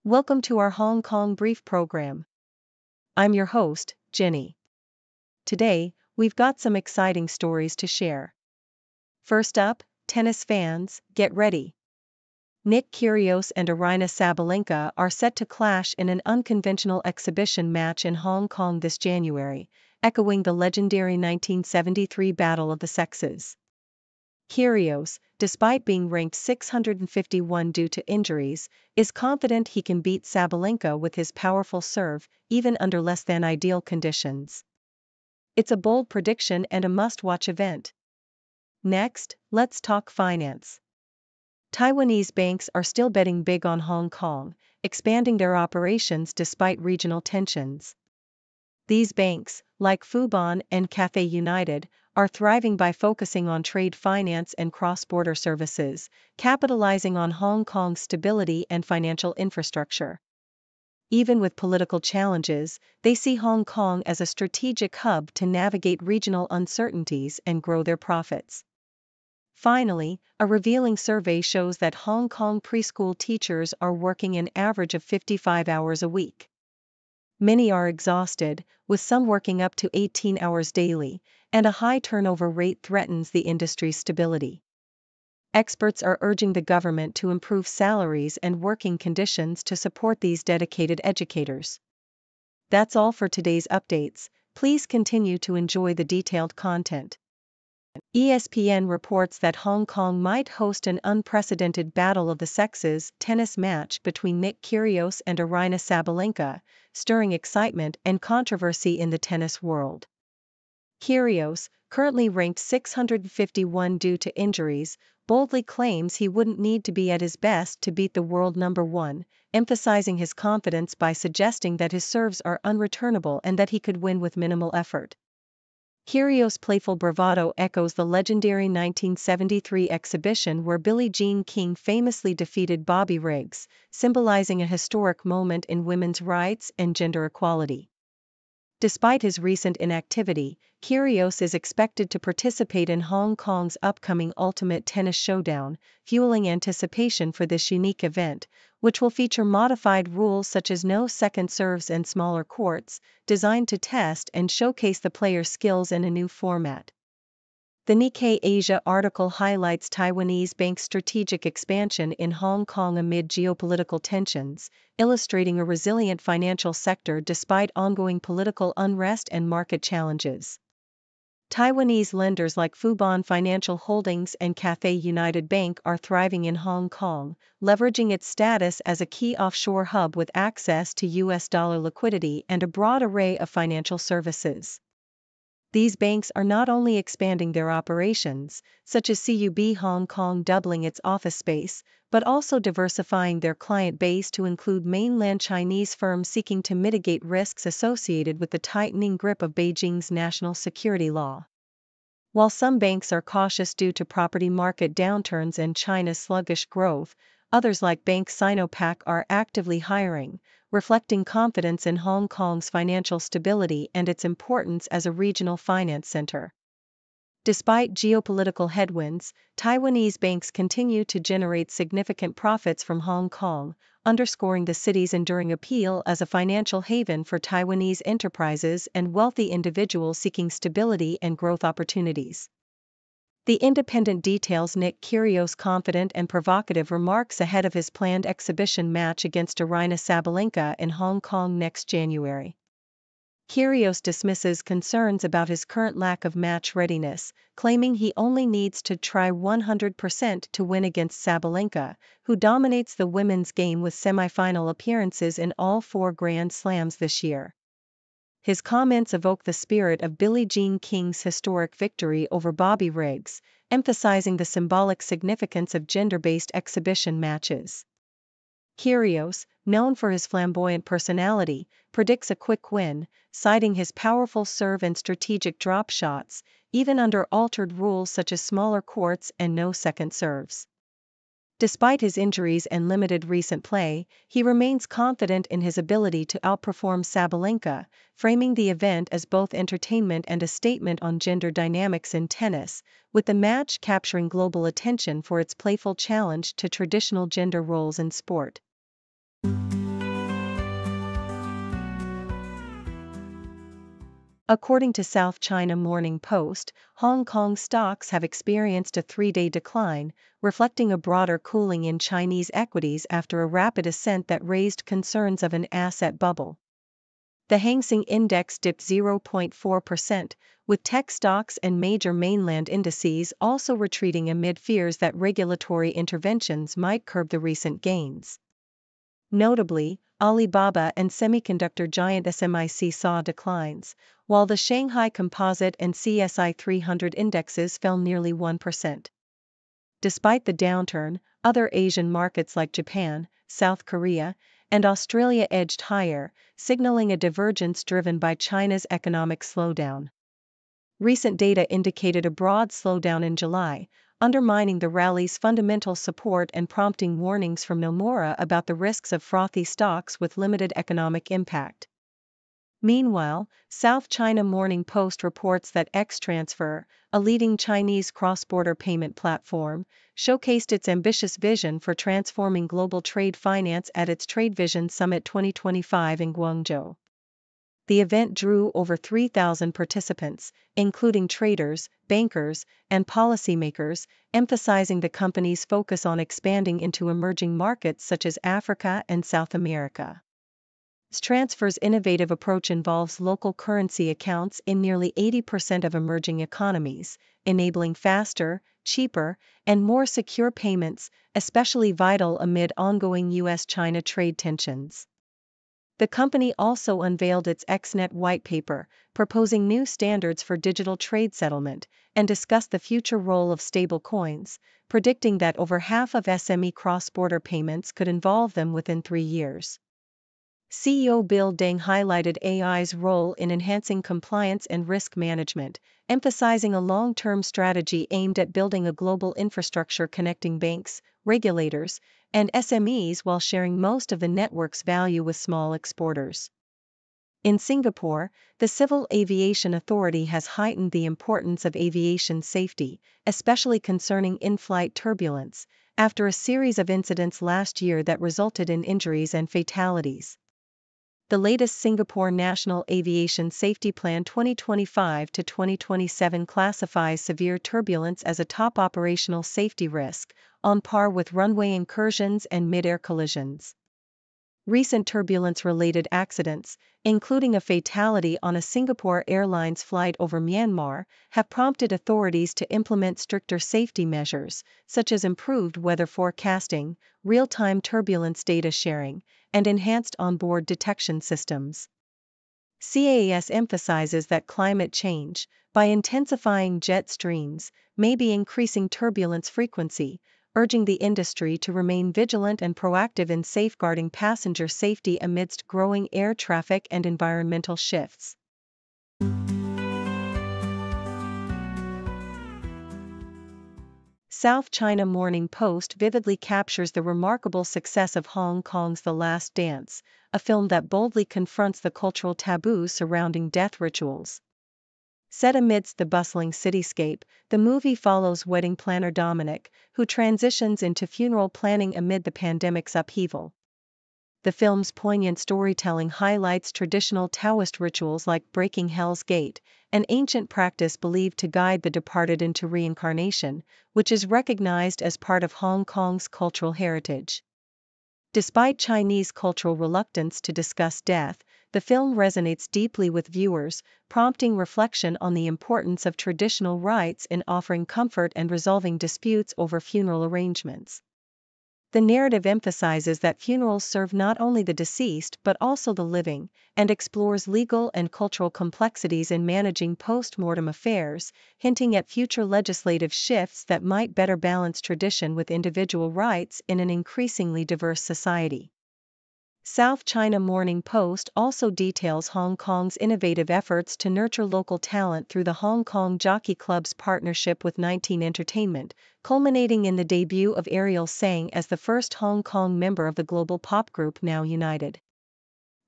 Welcome to our Hong Kong Brief program. I'm your host, Jenny. Today, we've got some exciting stories to share. First up, tennis fans, get ready. Nick Kyrgios and Aryna Sabalenka are set to clash in an unconventional exhibition match in Hong Kong this January, echoing the legendary 1973 Battle of the Sexes. Kyrgios, despite being ranked 651 due to injuries, is confident he can beat Sabalenka with his powerful serve, even under less-than-ideal conditions. It's a bold prediction and a must-watch event. Next, let's talk finance. Taiwanese banks are still betting big on Hong Kong, expanding their operations despite regional tensions. These banks, like Fubon and Cathay United, are thriving by focusing on trade finance and cross-border services, capitalizing on Hong Kong's stability and financial infrastructure. Even with political challenges, they see Hong Kong as a strategic hub to navigate regional uncertainties and grow their profits. Finally, a revealing survey shows that Hong Kong preschool teachers are working an average of 55 hours a week. Many are exhausted, with some working up to 18 hours daily, and a high turnover rate threatens the industry's stability. Experts are urging the government to improve salaries and working conditions to support these dedicated educators. That's all for today's updates. Please continue to enjoy the detailed content. ESPN reports that Hong Kong might host an unprecedented Battle of the Sexes tennis match between Nick Kyrgios and Aryna Sabalenka, stirring excitement and controversy in the tennis world. Kyrgios, currently ranked 651 due to injuries, boldly claims he wouldn't need to be at his best to beat the world number one, emphasizing his confidence by suggesting that his serves are unreturnable and that he could win with minimal effort. Kyrgios' playful bravado echoes the legendary 1973 exhibition where Billie Jean King famously defeated Bobby Riggs, symbolizing a historic moment in women's rights and gender equality. Despite his recent inactivity, Kyrgios is expected to participate in Hong Kong's upcoming Ultimate Tennis Showdown, fueling anticipation for this unique event, which will feature modified rules such as no second serves and smaller courts, designed to test and showcase the player's skills in a new format. The Nikkei Asia article highlights Taiwanese banks' strategic expansion in Hong Kong amid geopolitical tensions, illustrating a resilient financial sector despite ongoing political unrest and market challenges. Taiwanese lenders like Fubon Financial Holdings and Cathay United Bank are thriving in Hong Kong, leveraging its status as a key offshore hub with access to US dollar liquidity and a broad array of financial services. These banks are not only expanding their operations, such as CUB Hong Kong doubling its office space, but also diversifying their client base to include mainland Chinese firms seeking to mitigate risks associated with the tightening grip of Beijing's national security law. While some banks are cautious due to property market downturns and China's sluggish growth, others like Bank Sinopac are actively hiring, reflecting confidence in Hong Kong's financial stability and its importance as a regional finance center. Despite geopolitical headwinds, Taiwanese banks continue to generate significant profits from Hong Kong, underscoring the city's enduring appeal as a financial haven for Taiwanese enterprises and wealthy individuals seeking stability and growth opportunities. The Independent details Nick Kyrgios' confident and provocative remarks ahead of his planned exhibition match against Aryna Sabalenka in Hong Kong next January. Kyrgios dismisses concerns about his current lack of match readiness, claiming he only needs to try 100% to win against Sabalenka, who dominates the women's game with semi-final appearances in all 4 Grand Slams this year. His comments evoke the spirit of Billie Jean King's historic victory over Bobby Riggs, emphasizing the symbolic significance of gender-based exhibition matches. Kyrgios, known for his flamboyant personality, predicts a quick win, citing his powerful serve and strategic drop shots, even under altered rules such as smaller courts and no second serves. Despite his injuries and limited recent play, he remains confident in his ability to outperform Sabalenka, framing the event as both entertainment and a statement on gender dynamics in tennis, with the match capturing global attention for its playful challenge to traditional gender roles in sport. According to South China Morning Post, Hong Kong stocks have experienced a 3-day decline, reflecting a broader cooling in Chinese equities after a rapid ascent that raised concerns of an asset bubble. The Hang Seng Index dipped 0.4%, with tech stocks and major mainland indices also retreating amid fears that regulatory interventions might curb the recent gains. Notably, Alibaba and semiconductor giant SMIC saw declines, while the Shanghai Composite and CSI 300 indexes fell nearly 1%. Despite the downturn, other Asian markets like Japan, South Korea, and Australia edged higher, signaling a divergence driven by China's economic slowdown. Recent data indicated a broad slowdown in July, undermining the rally's fundamental support and prompting warnings from Nomura about the risks of frothy stocks with limited economic impact. Meanwhile, South China Morning Post reports that X-Transfer, a leading Chinese cross-border payment platform, showcased its ambitious vision for transforming global trade finance at its Trade Vision Summit 2025 in Guangzhou. The event drew over 3,000 participants, including traders, bankers, and policymakers, emphasizing the company's focus on expanding into emerging markets such as Africa and South America. Transfer's innovative approach involves local currency accounts in nearly 80% of emerging economies, enabling faster, cheaper, and more secure payments, especially vital amid ongoing U.S.-China trade tensions. The company also unveiled its XNet white paper, proposing new standards for digital trade settlement, and discussed the future role of stablecoins, predicting that over half of SME cross-border payments could involve them within 3 years. CEO Bill Deng highlighted AI's role in enhancing compliance and risk management, emphasizing a long-term strategy aimed at building a global infrastructure connecting banks, regulators, and SMEs while sharing most of the network's value with small exporters. In Singapore, the Civil Aviation Authority has heightened the importance of aviation safety, especially concerning in-flight turbulence, after a series of incidents last year that resulted in injuries and fatalities. The latest Singapore National Aviation Safety Plan 2025 to 2027 classifies severe turbulence as a top operational safety risk, on par with runway incursions and mid-air collisions. Recent turbulence-related accidents, including a fatality on a Singapore Airlines flight over Myanmar, have prompted authorities to implement stricter safety measures, such as improved weather forecasting, real-time turbulence data sharing, and enhanced onboard detection systems. CAAS emphasizes that climate change, by intensifying jet streams, may be increasing turbulence frequency, urging the industry to remain vigilant and proactive in safeguarding passenger safety amidst growing air traffic and environmental shifts. South China Morning Post vividly captures the remarkable success of Hong Kong's The Last Dance, a film that boldly confronts the cultural taboos surrounding death rituals. Set amidst the bustling cityscape, the movie follows wedding planner Dominic, who transitions into funeral planning amid the pandemic's upheaval. The film's poignant storytelling highlights traditional Taoist rituals like breaking Hell's Gate, an ancient practice believed to guide the departed into reincarnation, which is recognized as part of Hong Kong's cultural heritage. Despite Chinese cultural reluctance to discuss death, the film resonates deeply with viewers, prompting reflection on the importance of traditional rites in offering comfort and resolving disputes over funeral arrangements. The narrative emphasizes that funerals serve not only the deceased but also the living, and explores legal and cultural complexities in managing post-mortem affairs, hinting at future legislative shifts that might better balance tradition with individual rights in an increasingly diverse society. South China Morning Post also details Hong Kong's innovative efforts to nurture local talent through the Hong Kong Jockey Club's partnership with 19 Entertainment, culminating in the debut of Ariel Sang as the first Hong Kong member of the global pop group Now United.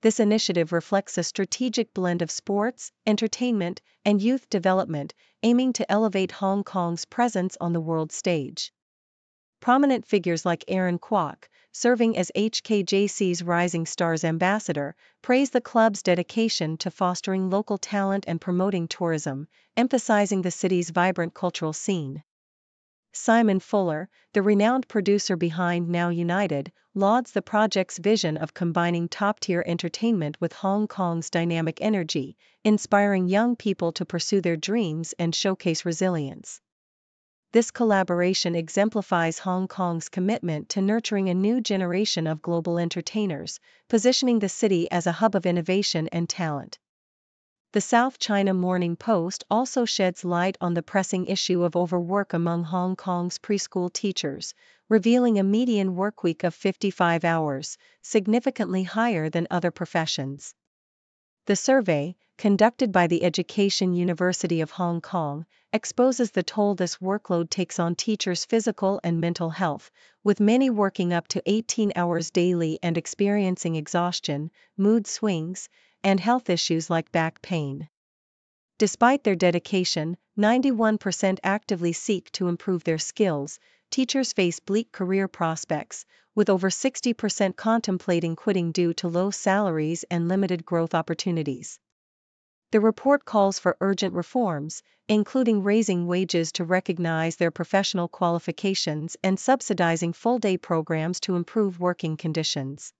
This initiative reflects a strategic blend of sports, entertainment, and youth development, aiming to elevate Hong Kong's presence on the world stage. Prominent figures like Aaron Kwok, serving as HKJC's Rising Stars ambassador, praised the club's dedication to fostering local talent and promoting tourism, emphasizing the city's vibrant cultural scene. Simon Fuller, the renowned producer behind Now United, lauds the project's vision of combining top-tier entertainment with Hong Kong's dynamic energy, inspiring young people to pursue their dreams and showcase resilience. This collaboration exemplifies Hong Kong's commitment to nurturing a new generation of global entertainers, positioning the city as a hub of innovation and talent. The South China Morning Post also sheds light on the pressing issue of overwork among Hong Kong's preschool teachers, revealing a median workweek of 55 hours, significantly higher than other professions. The survey, conducted by the Education University of Hong Kong, exposes the toll this workload takes on teachers' physical and mental health, with many working up to 18 hours daily and experiencing exhaustion, mood swings, and health issues like back pain. Despite their dedication, 91% actively seek to improve their skills. Teachers face bleak career prospects, with over 60% contemplating quitting due to low salaries and limited growth opportunities. The report calls for urgent reforms, including raising wages to recognize their professional qualifications and subsidizing full-day programs to improve working conditions.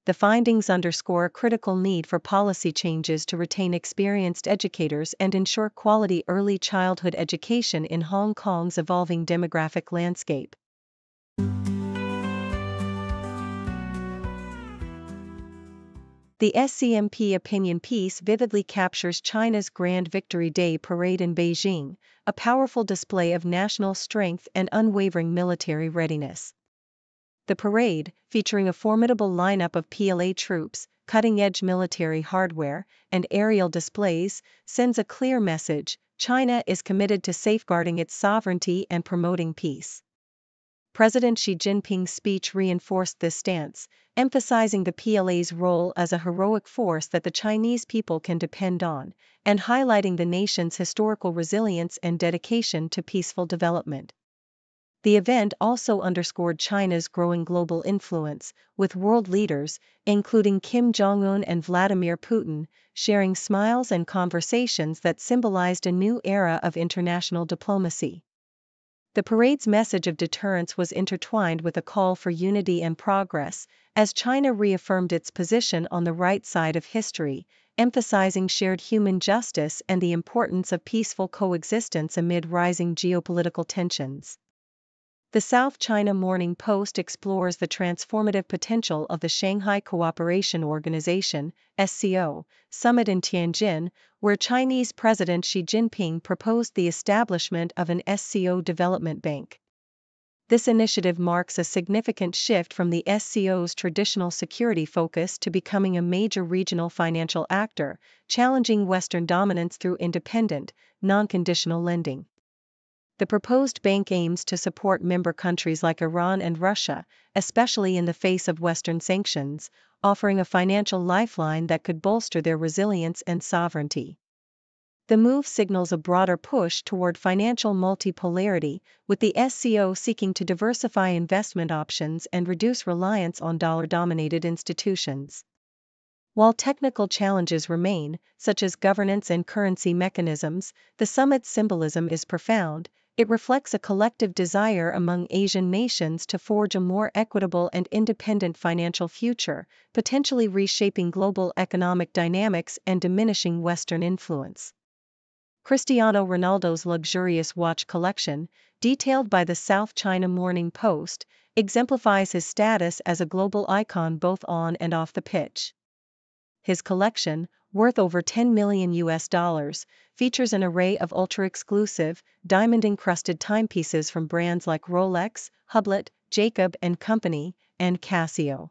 The findings underscore a critical need for policy changes to retain experienced educators and ensure quality early childhood education in Hong Kong's evolving demographic landscape. The SCMP opinion piece vividly captures China's Grand Victory Day parade in Beijing, a powerful display of national strength and unwavering military readiness. The parade, featuring a formidable lineup of PLA troops, cutting-edge military hardware, and aerial displays, sends a clear message: China is committed to safeguarding its sovereignty and promoting peace. President Xi Jinping's speech reinforced this stance, emphasizing the PLA's role as a heroic force that the Chinese people can depend on, and highlighting the nation's historical resilience and dedication to peaceful development. The event also underscored China's growing global influence, with world leaders, including Kim Jong-un and Vladimir Putin, sharing smiles and conversations that symbolized a new era of international diplomacy. The parade's message of deterrence was intertwined with a call for unity and progress, as China reaffirmed its position on the right side of history, emphasizing shared human justice and the importance of peaceful coexistence amid rising geopolitical tensions. The South China Morning Post explores the transformative potential of the Shanghai Cooperation Organization (SCO) summit in Tianjin, where Chinese President Xi Jinping proposed the establishment of an SCO development bank. This initiative marks a significant shift from the SCO's traditional security focus to becoming a major regional financial actor, challenging Western dominance through independent, non-conditional lending. The proposed bank aims to support member countries like Iran and Russia, especially in the face of Western sanctions, offering a financial lifeline that could bolster their resilience and sovereignty. The move signals a broader push toward financial multipolarity, with the SCO seeking to diversify investment options and reduce reliance on dollar-dominated institutions. While technical challenges remain, such as governance and currency mechanisms, the summit's symbolism is profound. It reflects a collective desire among Asian nations to forge a more equitable and independent financial future, potentially reshaping global economic dynamics and diminishing Western influence. Cristiano Ronaldo's luxurious watch collection, detailed by the South China Morning Post, exemplifies his status as a global icon both on and off the pitch. His collection, worth over $10 million, features an array of ultra-exclusive, diamond-encrusted timepieces from brands like Rolex, Hublot, Jacob & Company, and Casio.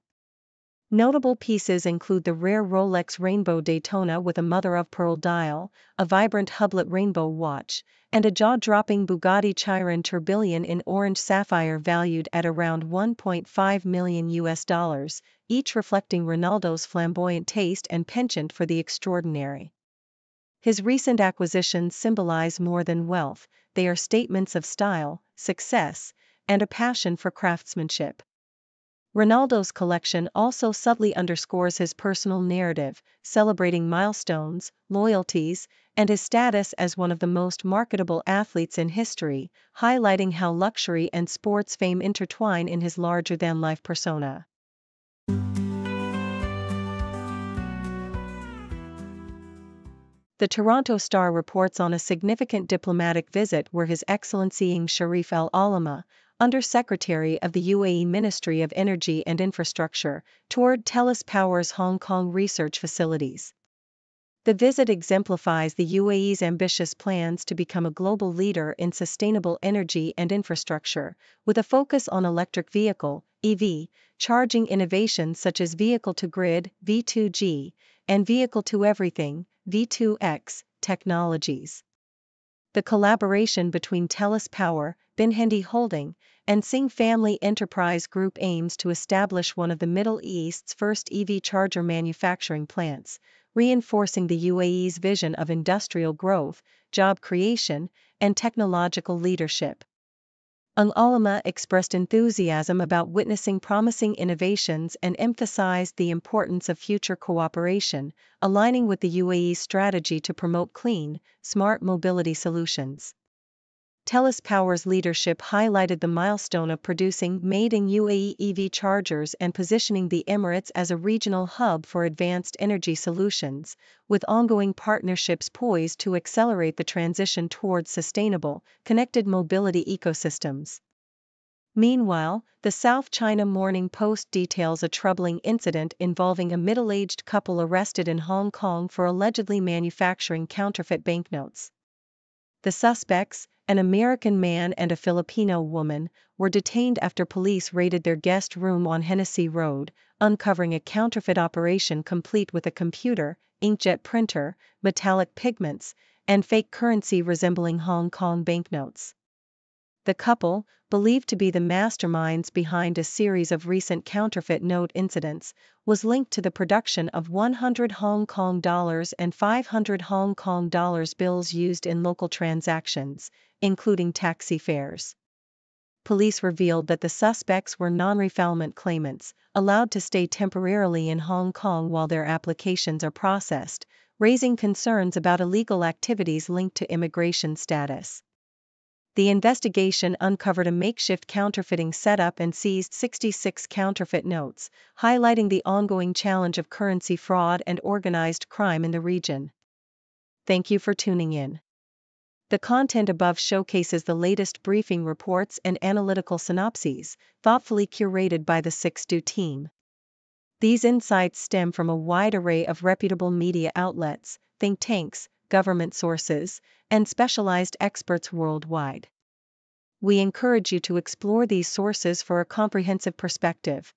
Notable pieces include the rare Rolex Rainbow Daytona with a mother-of-pearl dial, a vibrant Hublot Rainbow watch, and a jaw-dropping Bugatti Chiron Tourbillon in orange sapphire valued at around $1.5 million, each reflecting Ronaldo's flamboyant taste and penchant for the extraordinary. His recent acquisitions symbolize more than wealth; they are statements of style, success, and a passion for craftsmanship. Ronaldo's collection also subtly underscores his personal narrative, celebrating milestones, loyalties, and his status as one of the most marketable athletes in history, highlighting how luxury and sports fame intertwine in his larger-than-life persona. The Toronto Star reports on a significant diplomatic visit where His Excellency Ing Sharif Al Alama, Under-Secretary of the UAE Ministry of Energy and Infrastructure, toured TELUS Power's Hong Kong research facilities. The visit exemplifies the UAE's ambitious plans to become a global leader in sustainable energy and infrastructure, with a focus on electric vehicle (EV) charging innovations such as vehicle-to-grid (V2G) and vehicle-to-everything (V2X) technologies. The collaboration between TELUS Power, Binhendi Holding, and Singh Family Enterprise Group aims to establish one of the Middle East's first EV charger manufacturing plants, reinforcing the UAE's vision of industrial growth, job creation, and technological leadership. Ing Alama expressed enthusiasm about witnessing promising innovations and emphasized the importance of future cooperation, aligning with the UAE's strategy to promote clean, smart mobility solutions. TELUS Power's leadership highlighted the milestone of producing made in UAE EV chargers and positioning the Emirates as a regional hub for advanced energy solutions, with ongoing partnerships poised to accelerate the transition towards sustainable, connected mobility ecosystems. Meanwhile, the South China Morning Post details a troubling incident involving a middle-aged couple arrested in Hong Kong for allegedly manufacturing counterfeit banknotes. The suspects, an American man and a Filipino woman, were detained after police raided their guest room on Hennessy Road, uncovering a counterfeit operation complete with a computer, inkjet printer, metallic pigments, and fake currency resembling Hong Kong banknotes. The couple, believed to be the masterminds behind a series of recent counterfeit note incidents, was linked to the production of 100 Hong Kong dollars and 500 Hong Kong dollars bills used in local transactions, including taxi fares. Police revealed that the suspects were non-refoulement claimants, allowed to stay temporarily in Hong Kong while their applications are processed, raising concerns about illegal activities linked to immigration status. The investigation uncovered a makeshift counterfeiting setup and seized 66 counterfeit notes, highlighting the ongoing challenge of currency fraud and organized crime in the region. Thank you for tuning in. The content above showcases the latest briefing reports and analytical synopses, thoughtfully curated by the 6Do team. These insights stem from a wide array of reputable media outlets, think tanks, government sources, and specialized experts worldwide. We encourage you to explore these sources for a comprehensive perspective.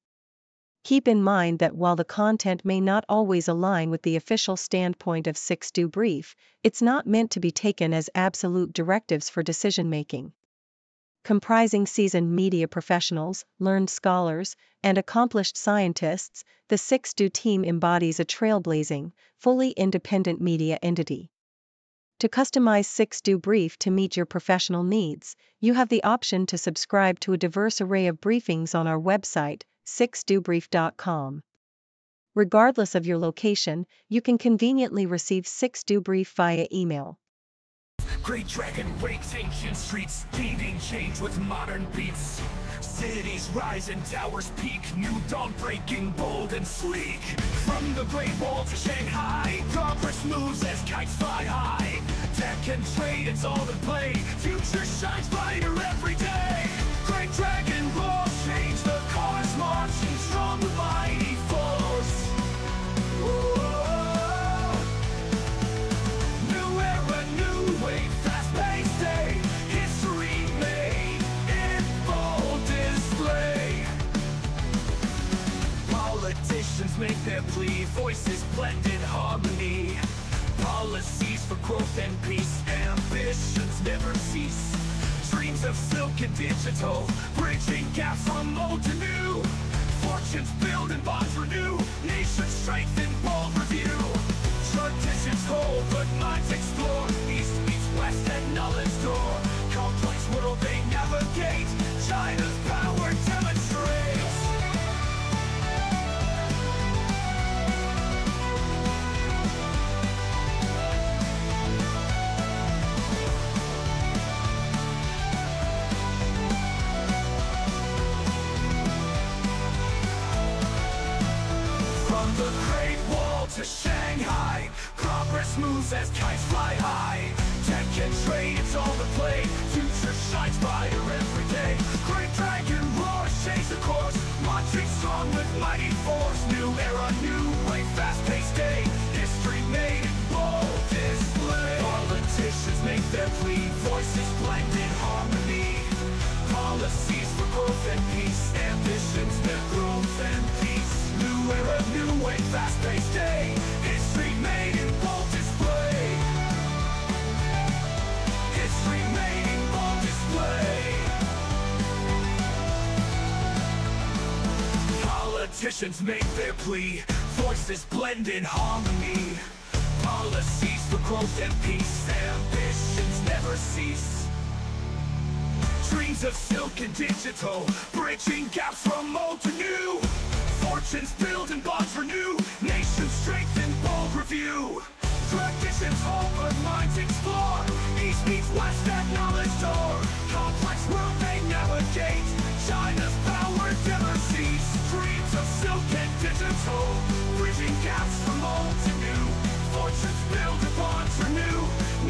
Keep in mind that while the content may not always align with the official standpoint of 6Do Brief, it's not meant to be taken as absolute directives for decision-making. Comprising seasoned media professionals, learned scholars, and accomplished scientists, the 6Do team embodies a trailblazing, fully independent media entity. To customize 6Do Brief to meet your professional needs, you have the option to subscribe to a diverse array of briefings on our website, 6dobrief.com. Regardless of your location, you can conveniently receive 6Do Brief via email. Great dragon wakes ancient streets, gaining change with modern beats. Cities rise and towers peak, new dawn breaking, bold and sleek. From the Great Wall to Shanghai, progress moves as kites fly high. Tech and trade, it's all in play, future shines brighter every day. Great dragon roars, change the cars, marching strong with mighty force. Whoa. New era, new wave, fast-paced day, history made in full display. Politicians make their plea, voices blend in harmony. Policies for growth and peace, ambitions never cease. Dreams of silk and digital, bridging gaps from old to new. Fortunes build and bonds renew, nations strengthen, bold review. Traditions hold, but minds explore. East meets west and knowledge door. Complex world they navigate, China's power demonstrates. the Great Wall to Shanghai, progress moves as kites fly high. Tech and trade, it's all the play. Future shines brighter every day. Great dragon roars, change the course. Marching strong with mighty force. New era, new way, fast-paced day. History made in bold display. Politicians make their plea. Voices blend in harmony. Policies for growth and peace. Ambitions, their growth and peace. New era, new way, fast-paced day. History made in bold display. History made in bold display. Politicians make their plea. Voices blend in harmony. Policies for growth and peace. Ambitions never cease. Dreams of silk and digital, bridging gaps from old to new. Fortunes build and bonds renew. Nations strengthen, bold review. Traditions hold but minds explore. East meets west at knowledge door. Complex world they navigate. China's power never cease. Dreams of silk and digital, bridging gaps from old to new. Fortunes build and bonds renew.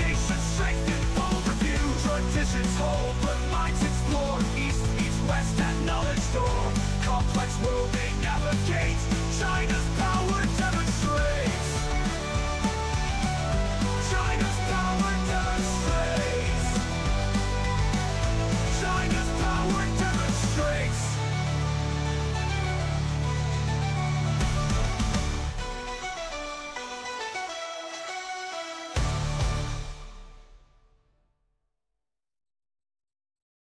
Nations strengthen, bold review. Traditions hold but minds explore. East meets west at knowledge door. Complex world they navigate. China's